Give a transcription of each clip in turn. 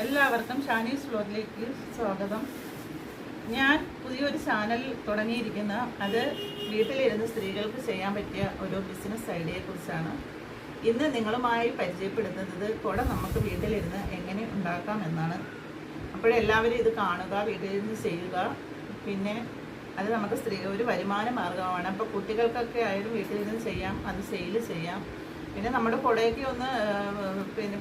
എല്ലാവർക്കും ഷാനീസ് വ്ലോഗിലേക്ക് സ്വാഗതം. ഞാൻ പുതിയൊരു ചാനൽ തുടങ്ങിയിരിക്കുന്ന അത് വീട്ടിലിരുന്ന് സ്ത്രീകൾക്ക് ചെയ്യാൻ പറ്റിയ ഒരു ബിസിനസ് ഐഡിയയെക്കുറിച്ചാണ് ഇന്ന് നിങ്ങളുമായി പരിചയപ്പെടുത്തുന്നത്. കുട നമുക്ക് വീട്ടിലിരുന്ന് എങ്ങനെ ഉണ്ടാക്കാം എന്നാണ്. അപ്പോഴെല്ലാവരും ഇത് കാണുക, വീട്ടിലിരുന്ന് ചെയ്യുക. പിന്നെ അത് നമുക്ക് ഒരു വരുമാന മാർഗമാണ്. അപ്പോൾ കുട്ടികൾക്കൊക്കെ ആയാലും വീട്ടിലിരുന്ന് ചെയ്യാം, അത് സെയിൽ ചെയ്യാം. പിന്നെ നമ്മുടെ കുടയൊക്കെ ഒന്ന് പിന്നെ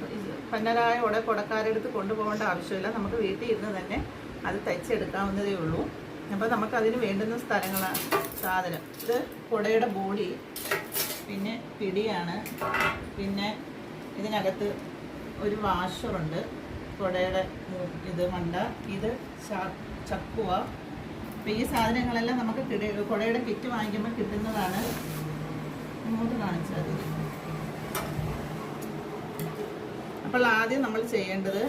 പന്നലായ കുടക്കാരെടുത്ത് കൊണ്ടുപോകേണ്ട ആവശ്യമില്ല. നമുക്ക് വീട്ടിൽ ഇരുന്ന് തന്നെ അത് തയ്ച്ചെടുക്കാവുന്നതേ ഉള്ളൂ. അപ്പോൾ നമുക്കതിന് വേണ്ടുന്ന സാധനം ഇത് കുടയുടെ ബോഡി, പിന്നെ പിടിയാണ്, പിന്നെ ഇതിനകത്ത് ഒരു വാഷറുണ്ട്, കുടയുടെ ഇത് മണ്ട, ഇത് ചക്കുവ. അപ്പോൾ ഈ സാധനങ്ങളെല്ലാം നമുക്ക് കുടയുടെ കിറ്റ് വാങ്ങിക്കുമ്പോൾ കിട്ടുന്നതാണ്. ഇങ്ങോട്ട് കാണിച്ചാൽ മതി. അപ്പോൾ ആദ്യം നമ്മൾ ചെയ്യേണ്ടത്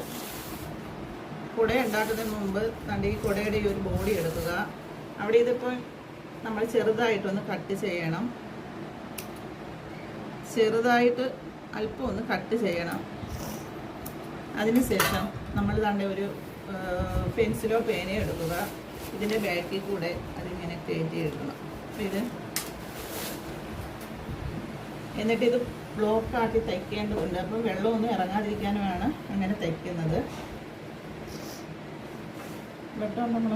കുട ഉണ്ടാക്കുന്നതിന് മുമ്പ് ഈ കുടയുടെ ഈ ഒരു ബോഡി എടുക്കുക. അവിടെ ഇതിപ്പോൾ നമ്മൾ ചെറുതായിട്ടൊന്ന് കട്ട് ചെയ്യണം. ചെറുതായിട്ട് അല്പം ഒന്ന് കട്ട് ചെയ്യണം. അതിനുശേഷം നമ്മൾ ഒരു പെൻസിലോ പേനയോ എടുക്കുക. ഇതിൻ്റെ ബാക്കിൽ കൂടെ അതിങ്ങനെ കയറ്റി എടുക്കണം. അപ്പോൾ എന്നിട്ടിത് ബ്ലോക്കാക്കി തയ്ക്കേണ്ടതുണ്ട്. അപ്പം വെള്ളമൊന്നും ഇറങ്ങാതിരിക്കാനുമാണ് അങ്ങനെ തയ്ക്കുന്നത്. വെട്ടം നമ്മൾ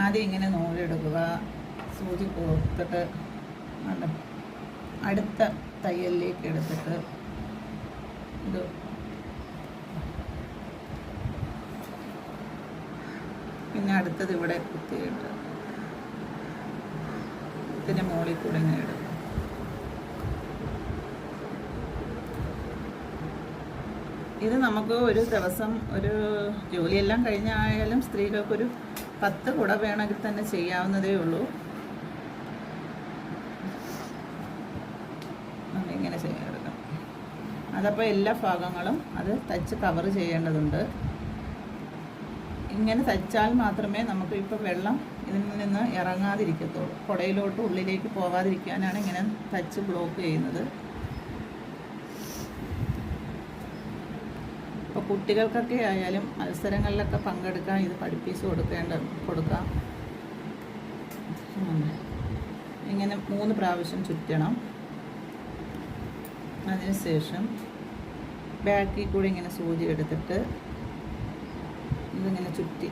ആദ്യം ഇങ്ങനെ നൂലെടുക്കുക, സൂചി കോർത്തിട്ട് അടുത്ത തയ്യലിലേക്ക് എടുത്തിട്ട് ഇത് പിന്നെ അടുത്തത് ഇവിടെ കുത്തിയിട്ട് ഇതിൻ്റെ മുകളിൽ കൂടെ ഇങ്ങനെ ഇടും. ഇത് നമുക്ക് ഒരു ദിവസം ഒരു ജോലിയെല്ലാം കഴിഞ്ഞായാലും സ്ത്രീകൾക്കൊരു 10 കുട വേണമെങ്കിൽ തന്നെ ചെയ്യാവുന്നതേ ഉള്ളൂ. നമ്മളിങ്ങനെ ചെയ്യാനെടുക്കാം. അതപ്പോൾ എല്ലാ ഭാഗങ്ങളും അത് തയ്ച്ച് കവർ ചെയ്യേണ്ടതുണ്ട്. ഇങ്ങനെ തയ്ച്ചാൽ മാത്രമേ നമുക്ക് ഇപ്പോൾ വെള്ളം ഇതിൽ നിന്ന് ഇറങ്ങാതിരിക്കത്തുള്ളൂ. കുടയിലോട്ട് ഉള്ളിലേക്ക് പോകാതിരിക്കാനാണ് ഇങ്ങനെ തയ്ച്ച് ബ്ലോക്ക് ചെയ്യുന്നത്. ഇപ്പോൾ കുട്ടികൾക്കൊക്കെ ആയാലും മത്സരങ്ങളിലൊക്കെ പങ്കെടുക്കാൻ ഇത് പഠിപ്പിച്ച് കൊടുക്കാം. ഇങ്ങനെ 3 പ്രാവശ്യം ചുറ്റണം. അതിനുശേഷം ബാക്കിൽ കൂടി ഇങ്ങനെ സൂചി എടുത്തിട്ട് ഇതിങ്ങനെ ചുറ്റി